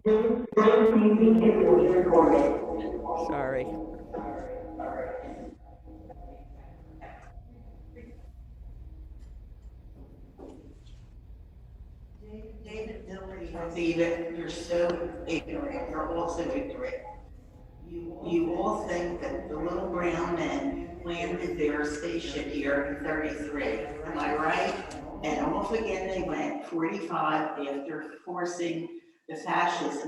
Sorry. David, you're so ignorant. You're also ignorant. You all think that the little brown men landed their spaceship here in 33. Am I right? And off again they went, 45, after forcing the fascists.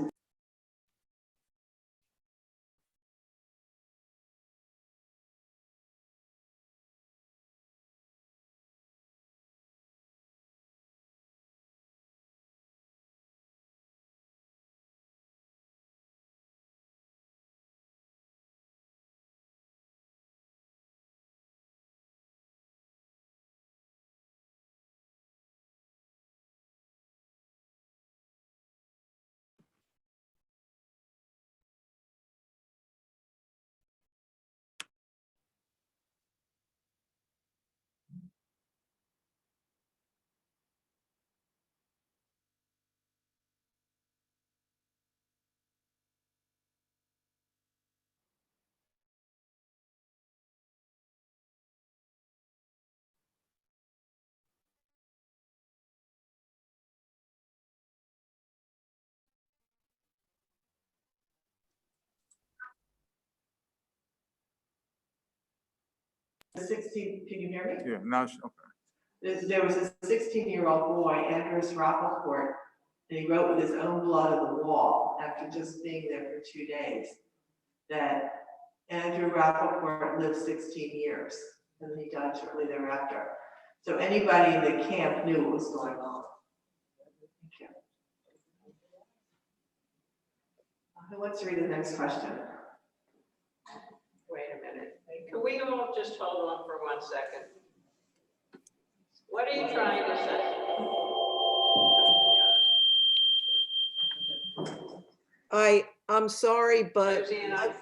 Can you hear me? Yeah, now, okay. There was a 16-year-old boy, Andrews Rappaport, and he wrote with his own blood on the wall after just being there for 2 days that Andrew Rappaport lived 16 years and then he died shortly thereafter. So anybody in the camp knew what was going on. Thank you. Who wants to read the next question? Wait a minute. Can we all just hold on for 1 second? What are you trying to say? I'm sorry, but Rosanna,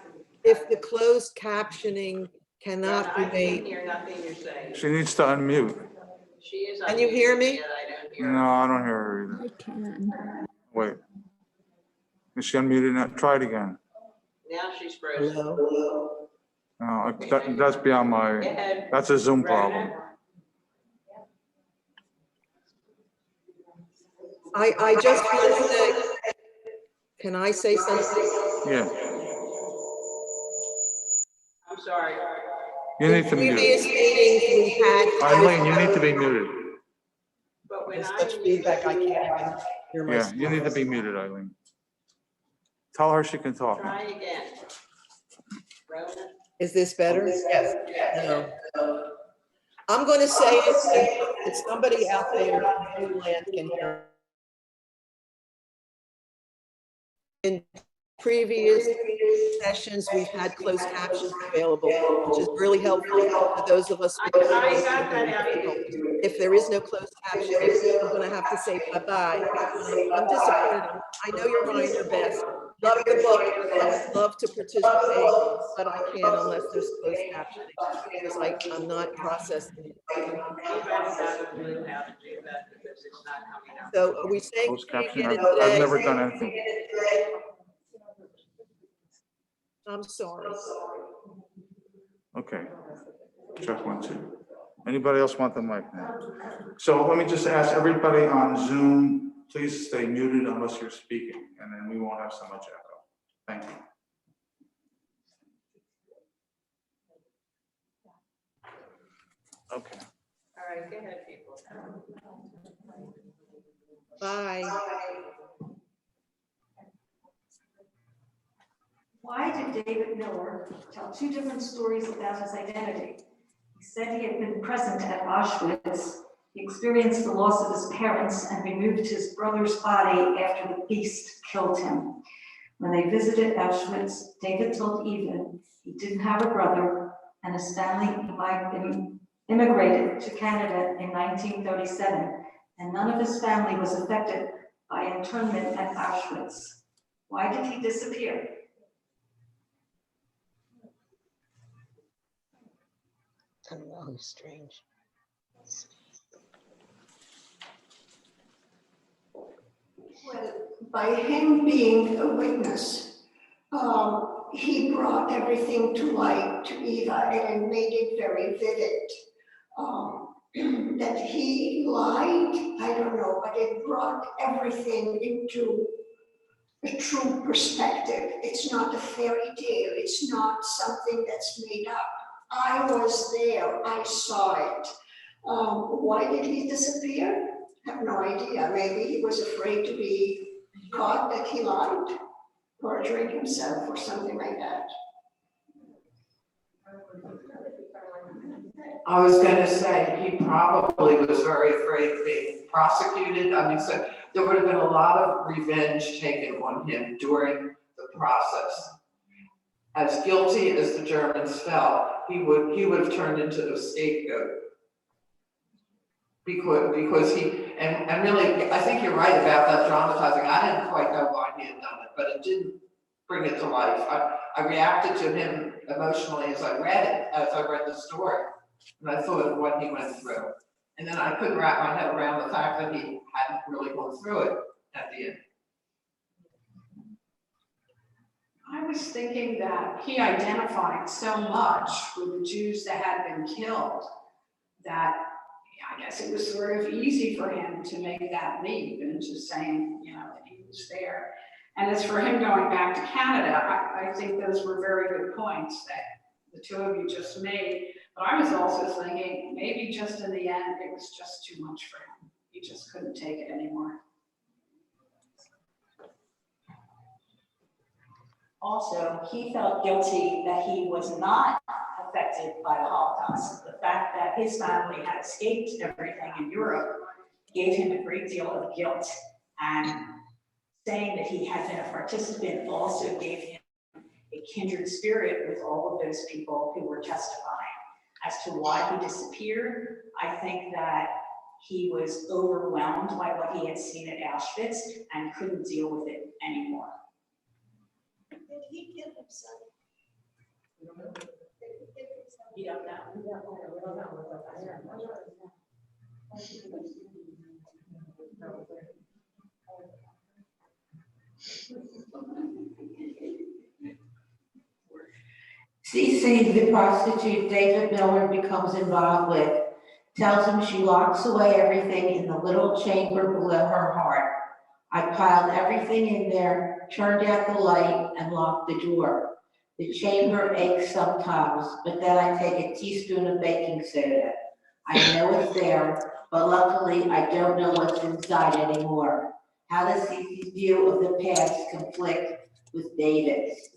if the closed captioning cannot I be can't made, hear nothing you're saying. She needs to unmute. She is. Can you hear me? unmuted, yet I don't hear No, her. I don't hear her either. I can. Wait. Is she unmuted now? Try it again. Now she's frozen. hello? No, that's beyond Go my, ahead. that's a Zoom problem. I just want to say, can I say something? Yeah, I'm sorry. you need to Previous mute. meetings we had. Eileen, you need to be muted. But when There's I such feedback, I can't even hear Yeah, myself. you need to be muted, Eileen. Tell her she can talk. try again. Ronan? Is this better? Yes. No. I'm going to say it, and somebody out there in the land can hear. In previous sessions, we've had closed captions available, which is really helpful for those of us. I got that out. If there is no closed captioning, I'm going to have to say bye-bye. I'm disappointed. I know you're trying your best. Love the book. I love to participate, but I can't unless there's closed captioning because I'm not processing it. Nobody has a clue how to do that because it's not coming up. So are we saying Closed we caption, get it I've today? never done anything. I'm sorry. Okay. Check 1, 2. Anybody else want the mic now? So let me just ask everybody on Zoom, please stay muted unless you're speaking, and then we won't have so much echo. Thank you. Okay. All right, go ahead, people. Bye. Why did David Miller tell 2 different stories about his identity? He said he had been present at Auschwitz. He experienced the loss of his parents and removed his brother's body after the beast killed him. When they visited Auschwitz, David told Eva he didn't have a brother and his family immigrated to Canada in 1937, and none of his family was affected by internment at Auschwitz. Why did he disappear? I don't know, who's strange. Well, by him being a witness, he brought everything to light to Eva and made it very vivid. That he lied, I don't know, but it brought everything into a true perspective. It's not a fairy tale. It's not something that's made up. I was there. I saw it. Why did he disappear? I have no idea. Maybe he was afraid to be caught that he lied, perjuring himself or something like that. I was gonna say, he probably was very afraid of being prosecuted. I mean, so there would have been a lot of revenge taken on him during the process. As guilty as the Germans felt, he would have turned into a scapegoat. Because he, and really, I think you're right about that dramatizing. I didn't quite know why he had done it, but it didn't bring it to life. I reacted to him emotionally as I read the story. And I thought of what he went through. And then I couldn't wrap my head around the fact that he hadn't really gone through it at the end. I was thinking that he identified so much with the Jews that had been killed that I guess it was sort of easy for him to make that leap and just saying, that he was there. And as for him going back to Canada, I think those were very good points that the two of you just made. But I was also thinking maybe just in the end, it was just too much for him. He just couldn't take it anymore. Also, he felt guilty that he was not affected by the Holocaust. The fact that his family had escaped everything in Europe gave him a great deal of guilt. And saying that he had been a participant also gave him a kindred spirit with all of those people who were testifying. As to why he disappeared, I think that he was overwhelmed by what he had seen at Auschwitz and couldn't deal with it anymore. Did he kill himself? You don't know. Cece, the prostitute David Miller becomes involved with, tells him she locks away everything in the little chamber below her heart. I piled everything in there, turned out the light, and locked the door. The chamber aches sometimes, but then I take a teaspoon of baking soda. I know it's there, but luckily I don't know what's inside anymore. How does Cece's view of the past conflict with David's?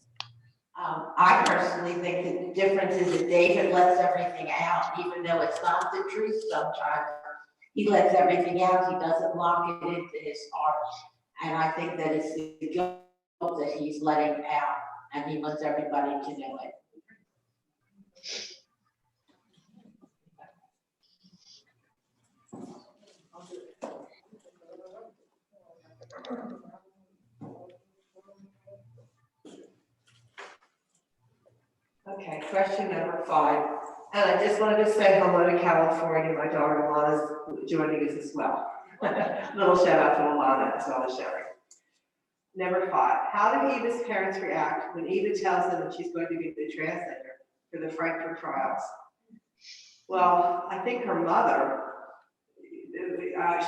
I personally think that the difference is that David lets everything out, even though it's not the truth sometimes. He lets everything out, he doesn't lock it into his heart. And I think that it's the guilt that he's letting out, and he wants everybody to know it. Okay, question number 5. And I just wanted to say hello to California. My daughter Alana's joining us as well. Little shout out to Alana as well as Sherry. Number 5, how do Eva's parents react when Eva tells them that she's going to be the translator for the Frankfurt trials? Well, I think her mother,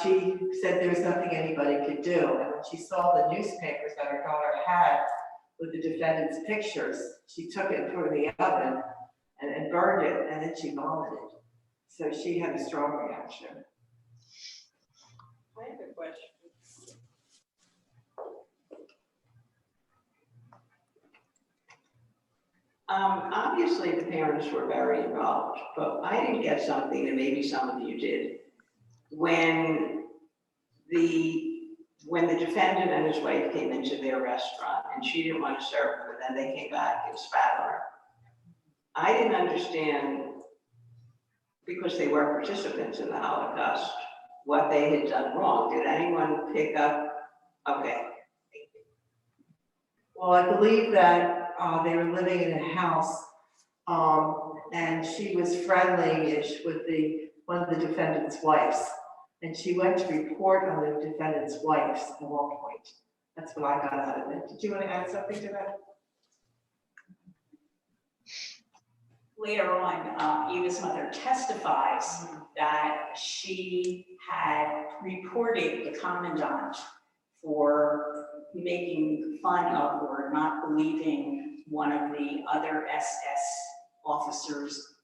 she said there was nothing anybody could do. And when she saw the newspapers that her daughter had with the defendant's pictures, she took it and put it in the oven and burned it, and then she vomited. So she had a strong reaction. I have a question. Obviously, the parents were very involved, but I didn't get something, and maybe some of you did. When the defendant and his wife came into their restaurant, and she didn't want to serve them, and then they came back and spat on her. I didn't understand, because they were participants in the Holocaust, what they had done wrong. Did anyone pick up? Okay. Well, I believe that they were living in a house, and she was friendly-ish with one of the defendant's wives. And she went to report on the defendant's wife at one point. That's what I got out of it. Did you want to add something to that? Later on, Eva's mother testifies that she had reported the commandant for making fun of or not believing one of the other SS officers'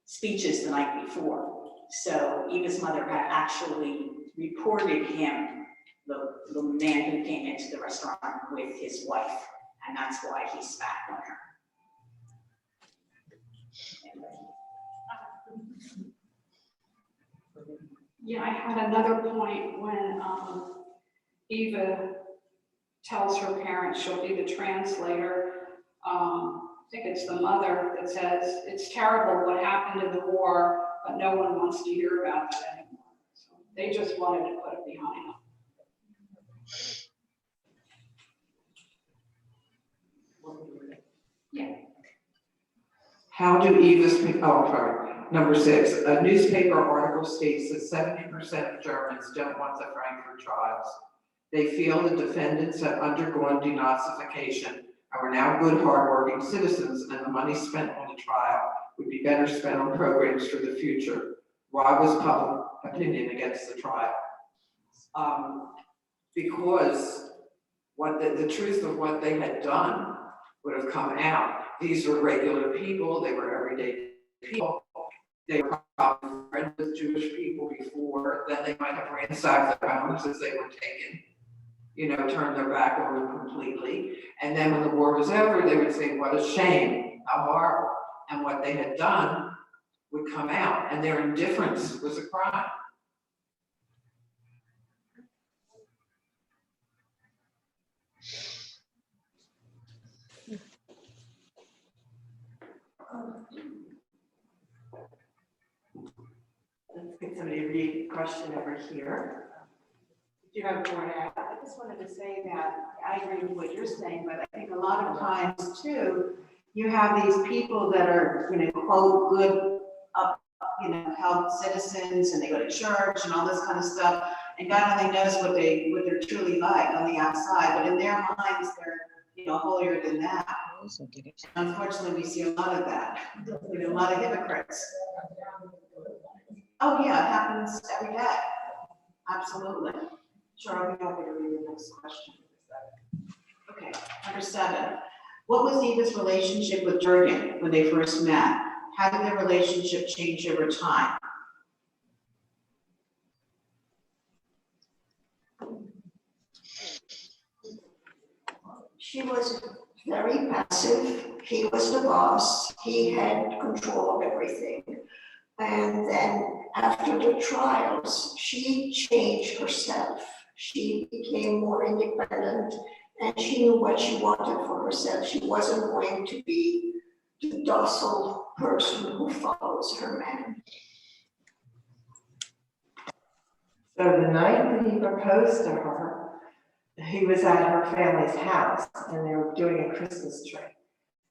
speeches the night before. So Eva's mother had actually reported him, the man who came into the restaurant with his wife, and that's why he spat on her. Yeah, I had another point when Eva tells her parents she'll be the translator. I think it's the mother that says, it's terrible what happened in the war, but no one wants to hear about that anymore. So they just wanted to put it behind them. Yeah. How do Eva's, oh, sorry, number 6, a newspaper article states that 70% of Germans don't want the Frankfurt trials. They feel the defendants have undergone denazification and were now good, hardworking citizens, and the money spent on the trial would be better spent on programs for the future. Why was public opinion against the trial? Because what the truth of what they had done would have come out. These were regular people, they were everyday people, they were probably friends with Jewish people before, then they might have ransacked their homes as they were taken, you know, turned their back on them completely. And then when the war was over, they would say, what a shame, how horrible. And what they had done would come out, and their indifference was a crime. Let's get somebody to read a question over here. Do you have more to add? I just wanted to say that I agree with what you're saying, but I think a lot of times too, you have these people that are, you know, quote, good, health citizens, and they go to church and all this kind of stuff, and God only knows what they're truly like on the outside, but in their minds, they're, you know, holier than that. Unfortunately, we see a lot of that, you know, a lot of hypocrites. Oh yeah, it happens every day. Absolutely. Sure, I'll be happy to read the next question. Okay, number 7. What was Eva's relationship with Jurgen when they first met? How did their relationship change over time? She was very passive. He was the boss. He had control of everything. And then after the trials, she changed herself. She became more independent, and she knew what she wanted for herself. She wasn't going to be the docile person who follows her man. So the night that he proposed to her, he was at her family's house, and they were doing a Christmas tree.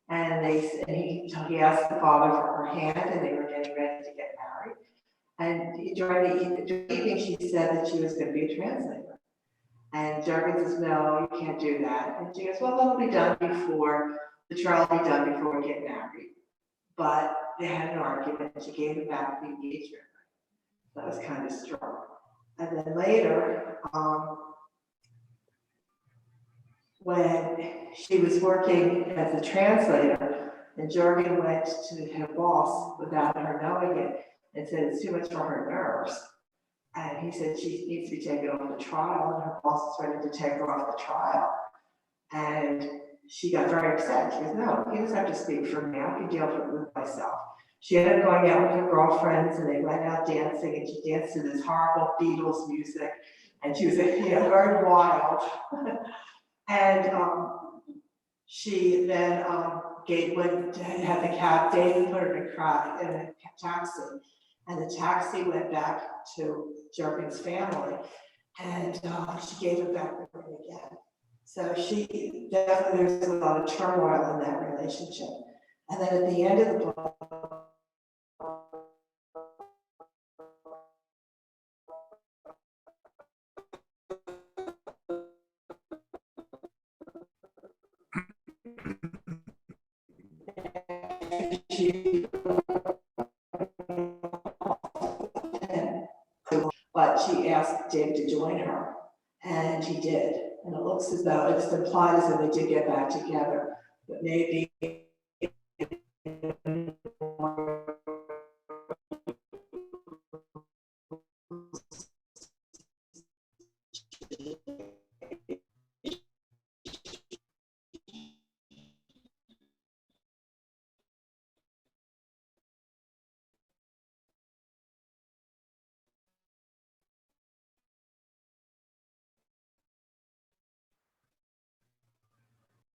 And he asked the father for her hand, and they were getting ready to get married. And during the evening, she said that she was going to be a translator. And Jurgen says, no, you can't do that. And she goes, well, that'll be done before, the trial will be done before we get married. But they had an argument, and she gave him back the engagement ring. That was kind of strong. And then later, when she was working as a translator, and Jurgen went to her boss without her knowing it and said it's too much for her nerves. And he said she needs to be taken off the trial, and her boss is ready to take her off the trial. And she got very upset. She goes, no, he doesn't have to speak for me. I can deal with myself. She ended up going out with her girlfriends, and they went out dancing, and she danced to this horrible Beatles music. And she was, very wild. And she then went to have the cab. David put her in a taxi, and the taxi went back to Jurgen's family, and she gave him back the ring again. So she definitely, there's a lot of turmoil in that relationship. And then at the end of the book, But she asked Dave to join her, and he did. And it looks as though it's implied as though they did get back together, but maybe.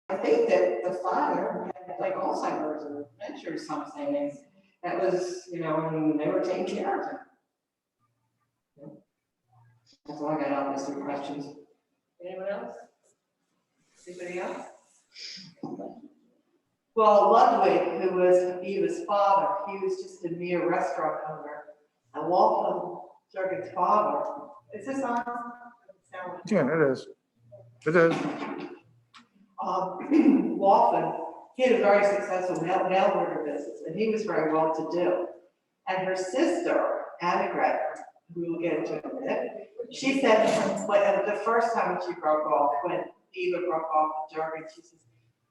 I think that the father had like Alzheimer's or dementia or something, and that was, and they were taking care of him. That's all I got on those 3 questions. Anyone else? Anybody else? Well, Ludwig, who was Eva's father, he was just a mere restaurant owner. And Wolfram, Jurgen's father, is this on? Yeah, it is. It is. Wolfram, he had a very successful mail order business, and he was very well to do. And her sister, Annegret, who we'll get into in a minute, she said the first time when she broke off, when Eva broke off with Jurgen, she says,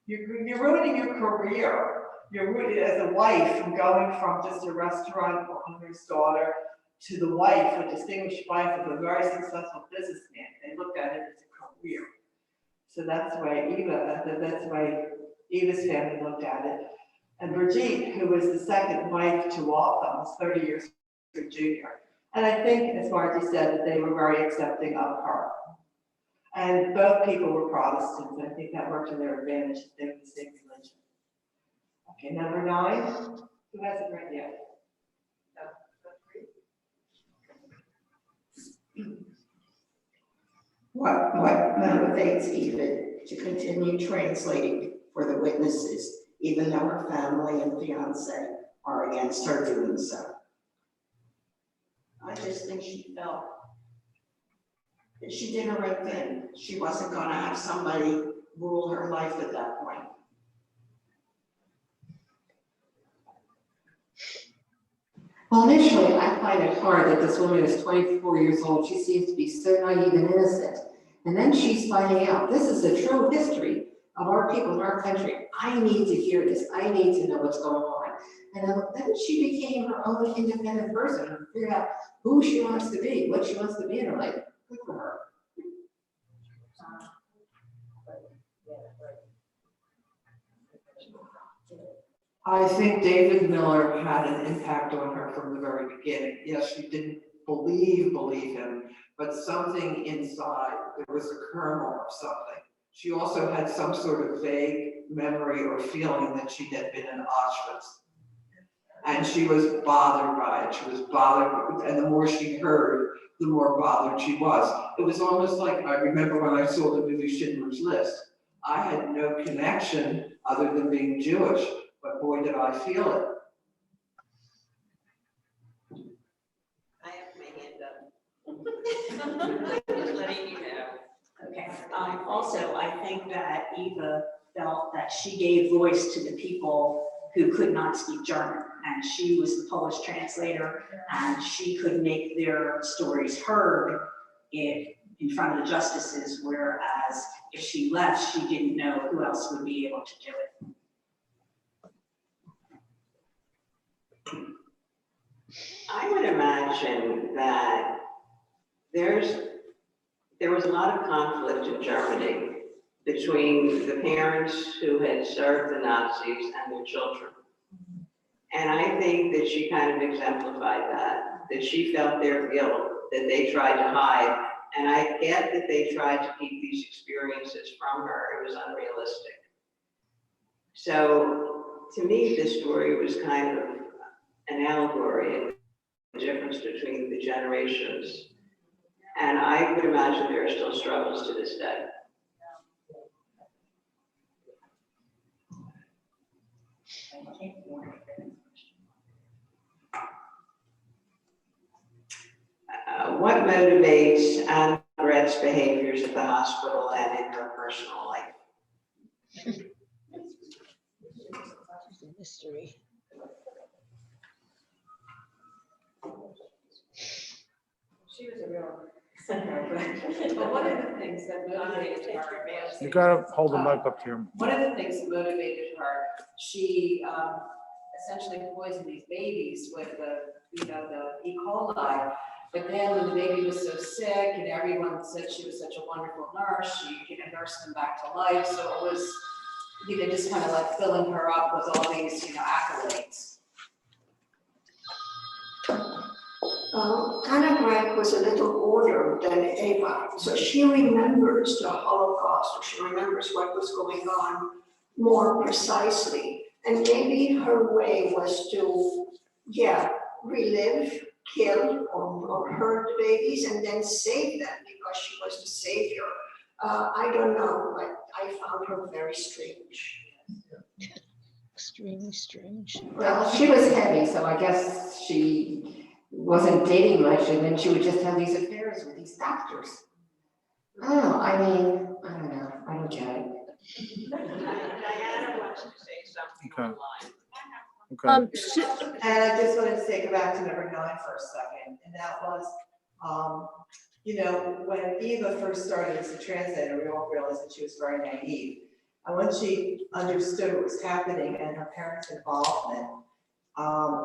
you're ruining your career. You're ruining as a wife from going from just a restaurant owner's daughter to the wife, a distinguished wife of a very successful businessman. They looked at it as a career. So that's the way Eva's family looked at it. And Brigitte, who was the second wife to Waltham, was 30 years her junior. And I think, as Margie said, that they were very accepting of her. And both people were Protestants. I think that worked to their advantage. They were the same religion. Okay, number 9. Who hasn't read yet? What motivates Eva to continue translating for the witnesses, even though her family and fiance are against her doing so? I just think she felt that she did the right thing. She wasn't going to have somebody rule her life at that point. Well, initially, I find it hard that this woman is 24 years old. She seems to be so naive and innocent. And then she's finding out this is a true history of our people in our country. I need to hear this. I need to know what's going on. And then she became her own independent person and figured out who she wants to be, what she wants to be in her life. Good for her. I think David Miller had an impact on her from the very beginning. Yes, she didn't believe him, but something inside, there was a kernel of something. She also had some sort of vague memory or feeling that she had been in Auschwitz. And she was bothered by it. She was bothered, and the more she heard, the more bothered she was. It was almost like, I remember when I saw the movie Schindler's List, I had no connection other than being Jewish, but boy, did I feel it. I have my hand up. Just letting you know. Okay, also, I think that Eva felt that she gave voice to the people who could not speak German, and she was the Polish translator, and she could make their stories heard in front of the justices, whereas if she left, she didn't know who else would be able to do it. I would imagine that there was a lot of conflict in Germany between the parents who had served the Nazis and their children. And I think that she kind of exemplified that she felt their guilt, that they tried to hide. And I get that they tried to keep these experiences from her. It was unrealistic. So to me, this story was kind of an allegory of the difference between the generations. And I would imagine there are still struggles to this day. What motivates Annegret's behaviors at the hospital and in her personal life? History. She was a real, but one of the things that motivated her, You gotta hold the mic up to your. one of the things that motivated her, she essentially poisoned these babies with the E. coli. But then when the baby was so sick and everyone said she was such a wonderful nurse, she nursed them back to life. So it was, just kind of like filling her up with all these, accolades. Anna Grant was a little older than Ava, so she remembers the Holocaust, or she remembers what was going on more precisely. And maybe her way was to, relive, kill, or hurt the babies and then save them because she was the savior. I don't know, but I found her very strange. Extremely strange. Well, she was heavy, so I guess she wasn't dating much, and then she would just have these affairs with these doctors. Oh, I don't know, I don't get it. Diana wants to say something Okay. online. Okay. And I just wanted to go back to number 9 for a second, and that was, when Eva first started as a translator, we all realized that she was very naive. And when she understood what was happening and her parents' involvement,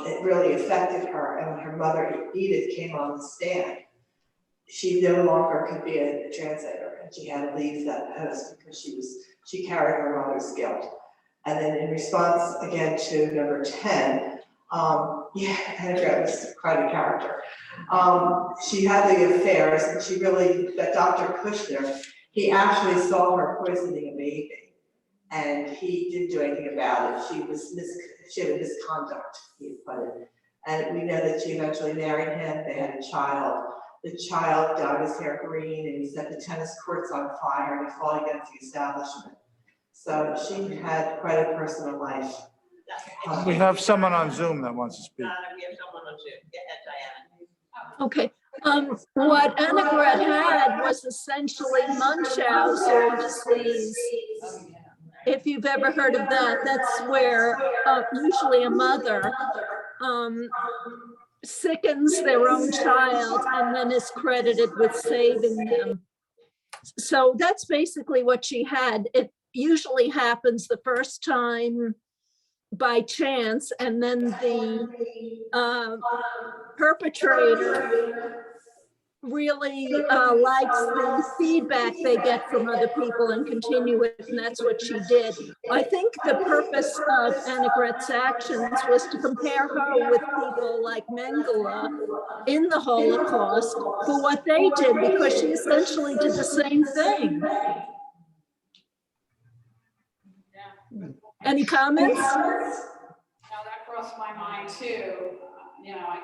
it really affected her. And when her mother, Edith, came on the stand, she no longer could be a translator, and she had to leave that post because she carried her mother's guilt. And then in response, again, to number 10, Annabelle was quite a character. She had the affairs, and that Dr. Kushner, he actually saw her poisoning a baby, and he didn't do anything about it. She had a misconduct, he put it. And we know that she eventually married him, they had a child. The child dyed his hair green, and he set the tennis courts on fire, and he fought against the establishment. So she had quite a personal life. We have someone on Zoom that wants to speak. Donna, we have someone on Zoom. Go ahead, Diana. Okay, what Annegret had was essentially Munchausen disease. If you've ever heard of that, that's where usually a mother sickens their own child and then is credited with saving them. So that's basically what she had. It usually happens the first time by chance, and then the perpetrator really likes the feedback they get from other people and continue it, and that's what she did. I think the purpose of Annegret's actions was to compare her with people like Mengele in the Holocaust for what they did, because she essentially did the same thing. Any comments? Now that crossed my mind too. I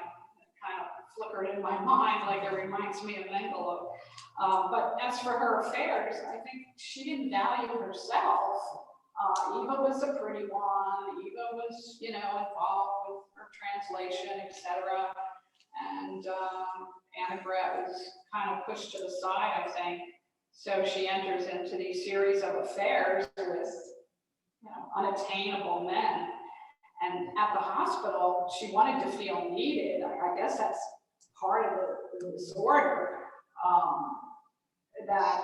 kind of flickered in my mind like it reminds me of Mengele. But as for her affairs, I think she didn't value herself. Eva was a pretty one. Eva was, involved with her translation, etc. And Annegret was kind of pushed to the side, I think. So she enters into these series of affairs with unattainable men. And at the hospital, she wanted to feel needed. I guess that's part of the disorder, that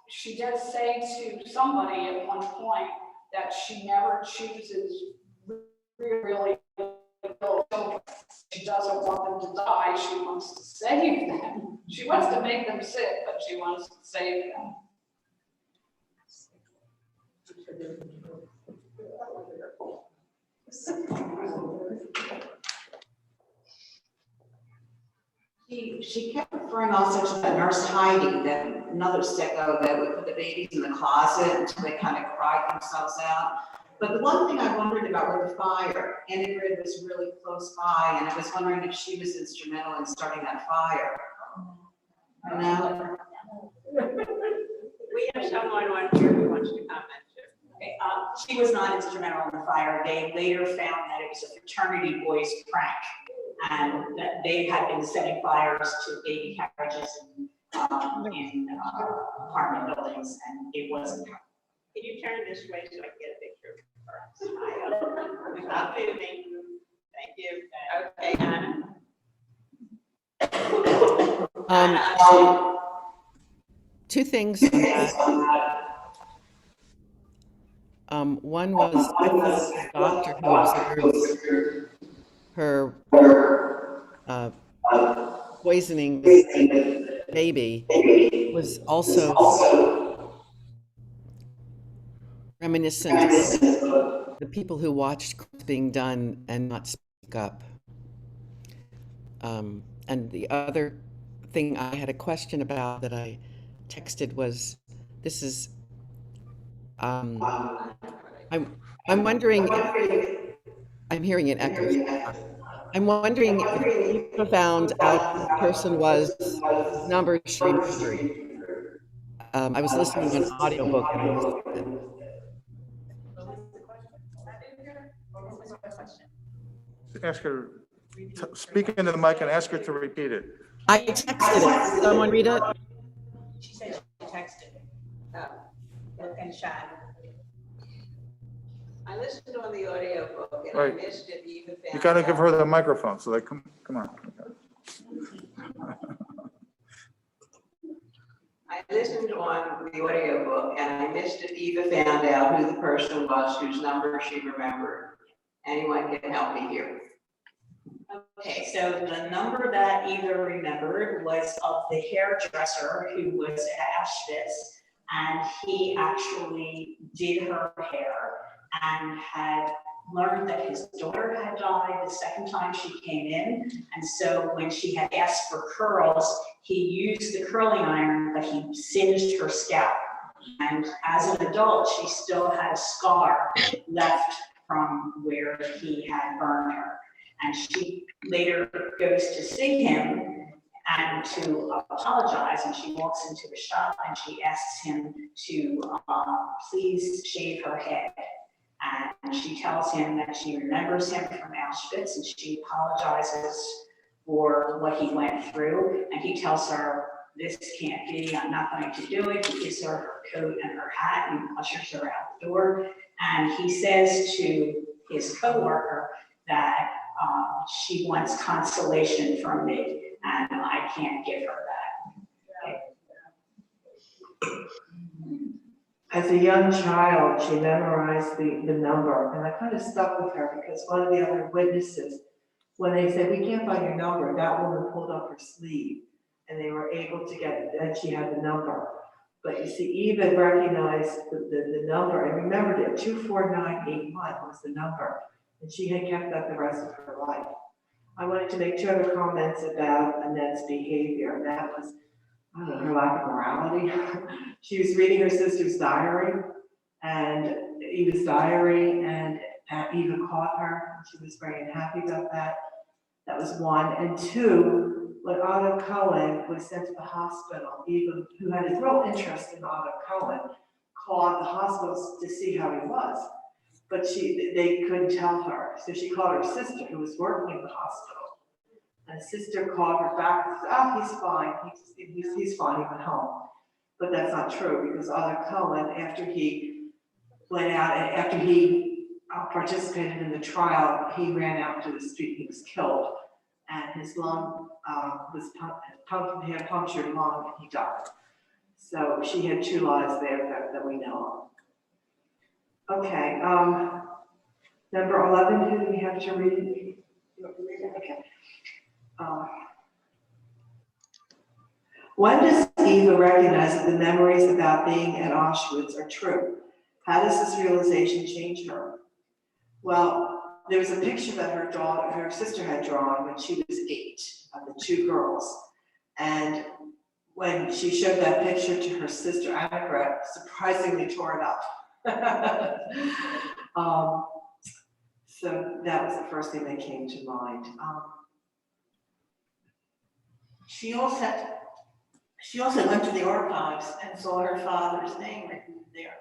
she does say to somebody at one point that she never chooses really ill children. She doesn't want them to die. She wants to save them. She wants to make them sick, but she wants to save them. She kept referring also to that nurse Heidi, that another sicko that would put the babies in the closet until they kind of cried themselves out. But the one thing I wondered about with the fire, Annegret was really close by, and I was wondering if she was instrumental in starting that fire. No? We have someone on here who wants to comment too. Okay, she was not instrumental in the fire. They later found that it was a fraternity boys prank, and that they had been setting fires to baby carriages in apartment buildings, and it wasn't her. Can you turn this way so I can get a picture of her? Smile. Stop moving. Thank you. Okay, Anna. Two things on that. One was, I thought the doctor who observed her poisoning the baby was also reminiscent of the people who watched crimes being done and not speak up. And the other thing I had a question about that I texted was, this is, I'm wondering if, I'm hearing an echo. I'm wondering if Eva found out who the person was, whose number she remembered. I was listening to an audiobook and I missed it. Ask her, speak into the mic and ask her to repeat it. I texted it. Someone read it? She said she texted. Look and chat. I listened on the audio book and Right. I missed it. Eva found You gotta give her out. the microphone, so they come on. I listened on the audio book and I missed it. Eva found out who the person was whose number she remembered. Anyone can help me here. Okay, so the number that Eva remembered was of the hairdresser who was at Auschwitz, and he actually did her hair and had learned that his daughter had died the second time she came in. And so when she had asked for curls, he used the curling iron, but he singed her scalp. And as an adult, she still had a scar left from where he had burned her. And she later goes to see him and to apologize, and she walks into the shop and she asks him to please shave her head. And she tells him that she remembers him from Auschwitz and she apologizes for what he went through. And he tells her, this can't be, I'm not going to do it. He gives her her coat and her hat and ushers her out the door. And he says to his coworker that she wants consolation from me and I can't give her that. Okay. As a young child, she memorized the number, and that kind of stuck with her because one of the other witnesses, when they said, we can't find your number, that woman pulled up her sleeve and they were able to get, and she had the number. But you see, Eva recognized the number and remembered it, 24981 was the number, and she had kept that the rest of her life. I wanted to make two other comments about Annette's behavior, and that was, I don't know, her lack of morality. She was reading her sister's diary, and Eva's diary, and Eva caught her. She was very unhappy about that. That was one. And two, when Otto Cohen was sent to the hospital, Eva, who had a real interest in Otto Cohen, called the hospital to see how he was. But they couldn't tell her. So she called her sister, who was working in the hospital. And sister called her back and said, oh, he's fine. He's fine, he went home. But that's not true because Otto Cohen, after he went out and after he participated in the trial, he ran out into the street, he was killed. And his lung he had a punctured lung and he died. So she had two lives there that we know of. Okay, number 11, who do we have to read? Okay. When does Eva recognize that the memories about being at Auschwitz are true? How does this realization change her? Well, there was a picture that her sister had drawn when she was 8 of the two girls. And when she showed that picture to her sister, Annegret surprisingly tore it up. So that was the first thing that came to mind. She also went to the archives and saw her father's name written there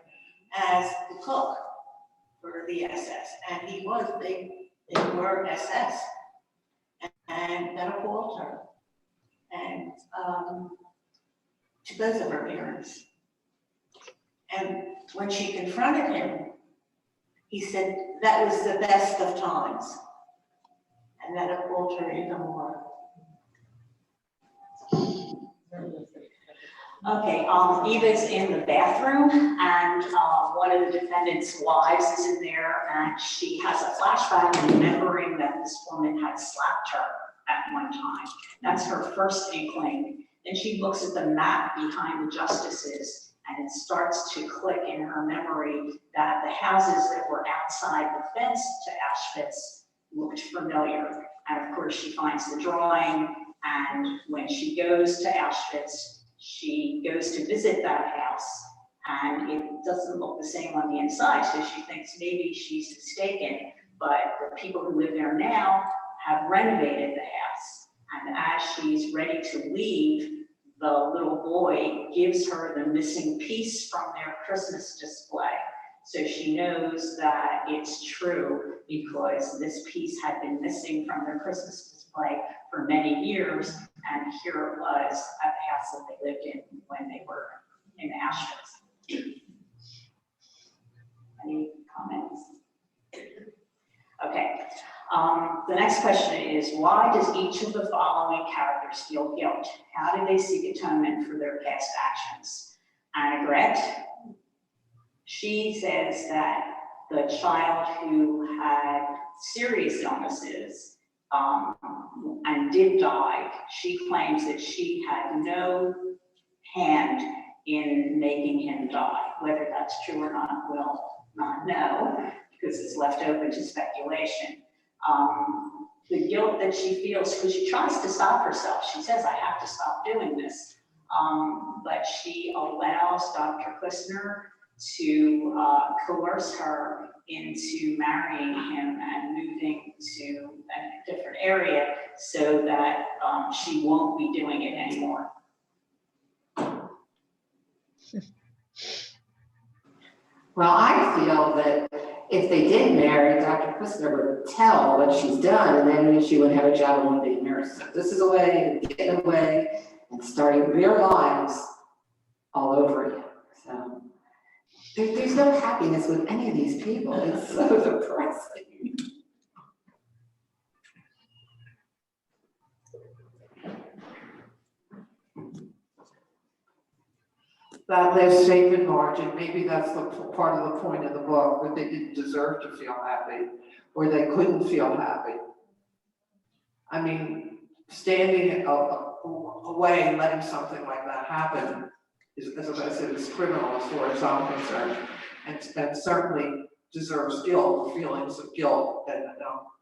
as the cook for the SS, and they were SS, and that appalled her. And to both of her parents. And when she confronted him, he said that was the best of times. And that appalled her even more. Okay, Eva's in the bathroom, and one of the defendant's wives is in there, and she has a flashback remembering that this woman had slapped her at one time. That's her first inkling. Then she looks at the map behind the justices, and it starts to click in her memory that the houses that were outside the fence to Auschwitz looked familiar. And of course, she finds the drawing, and when she goes to Auschwitz, she goes to visit that house, and it doesn't look the same on the inside, so she thinks maybe she's mistaken, but the people who live there now have renovated the house. And as she's ready to leave, the little boy gives her the missing piece from their Christmas display. So she knows that it's true because this piece had been missing from their Christmas display for many years, and here it was at the house that they lived in when they were in Auschwitz. Any comments? Okay, the next question is, why does each of the following characters feel guilt? How do they seek atonement for their past actions? Annegret, she says that the child who had serious illnesses and did die, she claims that she had no hand in making him die. Whether that's true or not, we'll not know, because it's left open to speculation. The guilt that she feels, because she tries to stop herself. She says, I have to stop doing this. But she allows Dr. Kushner to coerce her into marrying him and moving to a different area so that she won't be doing it anymore. Well, I feel that if they did marry, Dr. Kushner would tell what she's done, and then she would have a job and be a nurse. So this is a way of getting away and starting real lives all over again. So there's no happiness with any of these people. It's so depressing. That lives safe in margin, maybe that's the part of the point of the book, that they didn't deserve to feel happy, or they couldn't feel happy. I mean, standing away and letting something like that happen is, as I said, is criminal as far as I'm concerned, and certainly deserves guilt, feelings of guilt, and I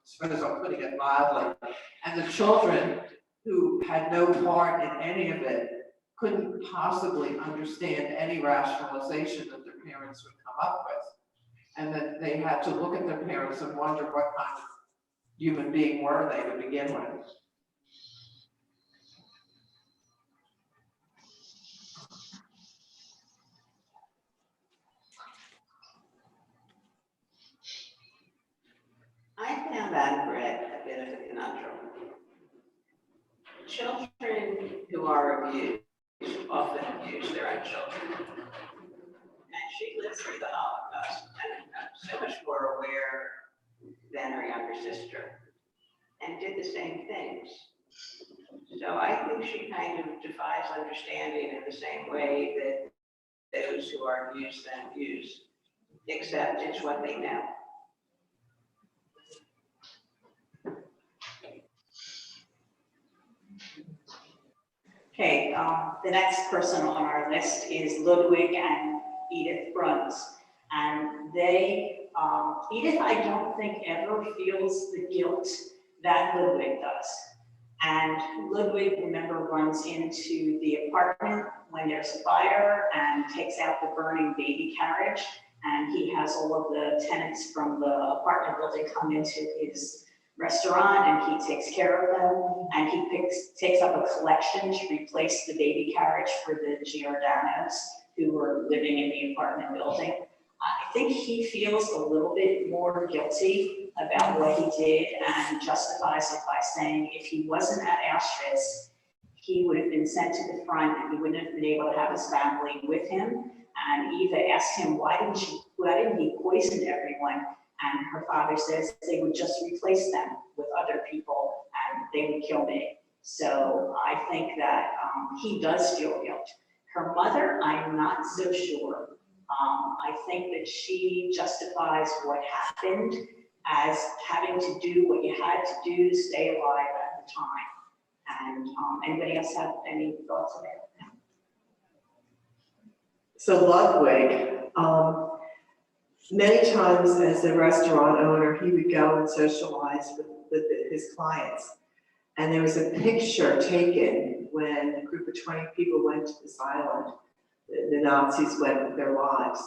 suppose I'm putting it mildly. And the children who had no part in any of it couldn't possibly understand any rationalization that their parents would come up with. And that they had to look at their parents and wonder what kind of human being were they to begin with. I found Annegret a bit of a conundrum. Children who are abused often abuse their own children. And she lived through the Holocaust and so much more aware than her younger sister, and did the same things. So I think she kind of defies understanding in the same way that those who are abused then abuse, except it's what they know. Okay, the next person on our list is Ludwig and Edith Bruns. And they, Edith, I don't think ever feels the guilt that Ludwig does. And Ludwig, remember, runs into the apartment when there's a fire and takes out the burning baby carriage. And he has all of the tenants from the apartment building come into his restaurant, and he takes care of them, and he takes up a collection to replace the baby carriage for the Giordano's who were living in the apartment building. I think he feels a little bit more guilty about what he did and justifies it by saying if he wasn't at Auschwitz, he would have been sent to the front and he wouldn't have been able to have his family with him. And Eva asked him, why didn't he poison everyone? And her father says they would just replace them with other people and they would kill me. So I think that he does feel guilt. Her mother, I'm not so sure. I think that she justifies what happened as having to do what you had to do to stay alive at the time. And anybody else have any thoughts on it? So Ludwig, many times as a restaurant owner, he would go and socialize with his clients. And there was a picture taken when a group of 20 people went to this island. The Nazis went with their lives.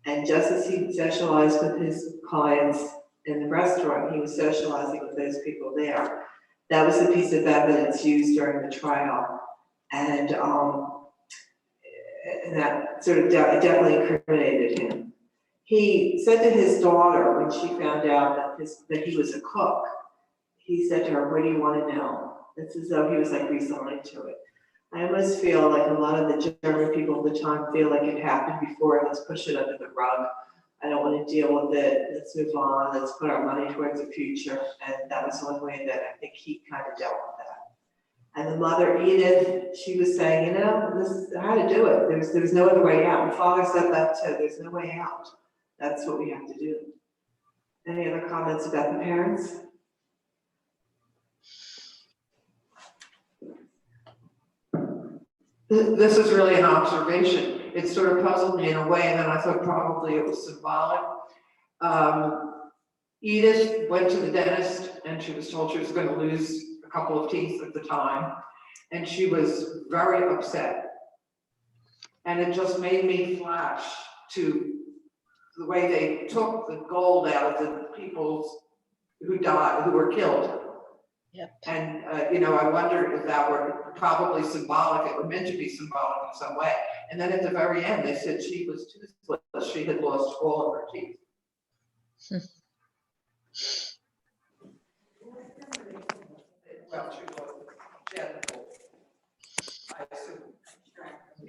And just as he socialized with his clients in the restaurant, he was socializing with those people there. That was a piece of evidence used during the trial. And that sort of definitely incriminated him. He said to his daughter when she found out that he was a cook, he said to her, "What do you want to know?" It's as though he was like resigned to it. I almost feel like a lot of the German people at the time feel like it happened before, let's push it under the rug. I don't want to deal with it, let's move on, let's put our money towards the future. And that was one way that I think he kind of dealt with that. And the mother, Edith, she was saying, you know, this is how to do it. There's no other way out. My father said that too, there's no way out. That's what we have to do. Any other comments about the parents? This is really an observation. It sort of puzzled me in a way, and then I thought probably it was symbolic. Edith went to the dentist and she was told she was going to lose a couple of teeth at the time, and she was very upset. And it just made me flash to the way they took the gold out of the people who died, who were killed. Yep. And, you know, I wondered if that were probably symbolic, it were meant to be symbolic in some way. And then at the very end, they said she was toothless, she had lost all of her teeth. Well, she had I assume.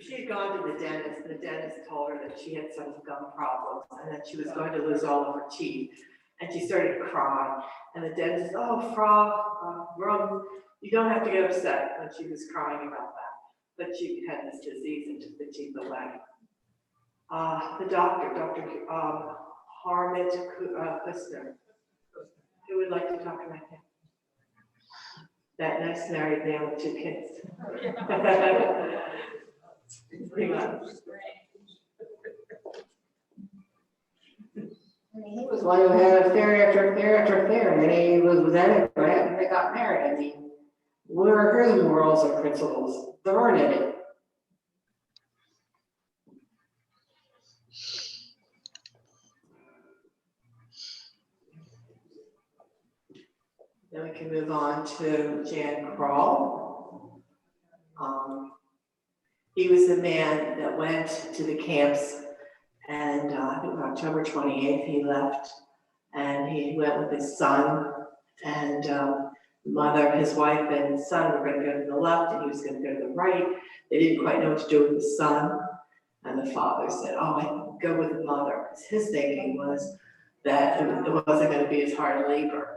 She had gone to the dentist, and the dentist told her that she had some gum problems and that she was going to lose all of her teeth. And she started crying. And the dentist, "Oh, Frau Rum, you don't have to get upset," when she was crying about that. But she had this disease and took the teeth away. The doctor, Dr. Harmit Kuster, who would like to talk about him? That nice married man with 2 kids. He was one who had affair after affair after affair, and he was with anybody, and they got married. I mean, where are his morals and principles? There aren't any. Then we can move on to Jan Kroll. He was the man that went to the camps, and I think on October 28th he left, and he went with his son, and mother, his wife, and son were going to go to the left, and he was going to go to the right. They didn't quite know what to do with the son, and the father said, "Oh, I can go with the mother." His thinking was that it wasn't going to be as hard labor.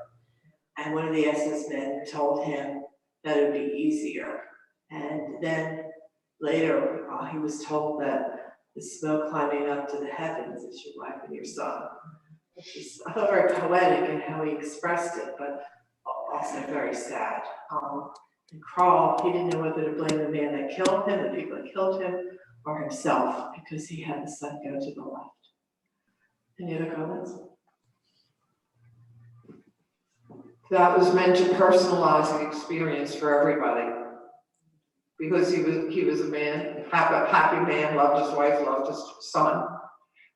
And one of the SS men told him that it would be easier. And then later, he was told that the smoke climbing up to the heavens is your wife and your son, which is very poetic in how he expressed it, but also very sad. And Kroll, he didn't know whether to blame the man that killed him, the people that killed him, or himself, because he had the son go to the left. Any other comments? That was meant to personalize the experience for everybody. Because he was a man, happy man, loved his wife, loved his son,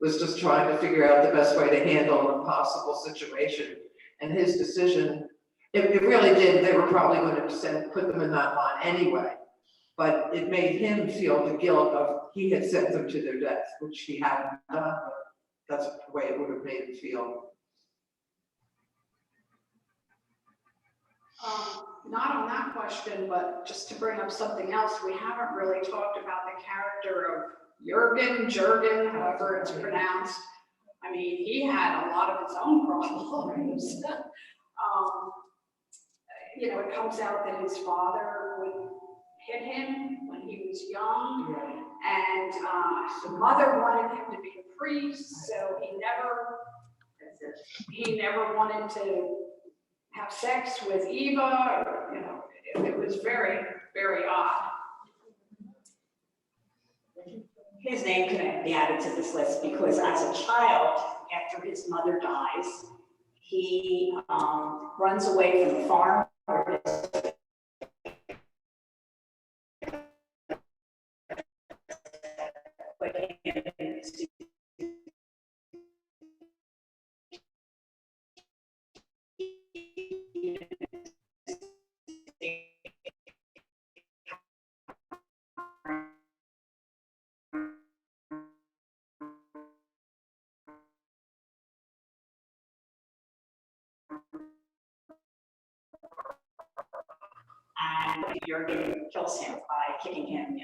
was just trying to figure out the best way to handle an impossible situation. And his decision, it really did, they were probably going to put them in that line anyway. But it made him feel the guilt of he had sent them to their death, which he hadn't done, but that's the way it would have made him feel. Not on that question, but just to bring up something else, we haven't really talked about the character Jurgen, however it's pronounced. I mean, he had a lot of his own problems. You know, it comes out that his father would hit him when he was young, and his mother wanted him to be a priest, so he never wanted to have sex with Eva, or, you know, it was very, very odd. His name can be added to this list because as a child, after his mother dies, he runs away from the farm. And Jurgen kills him by kicking him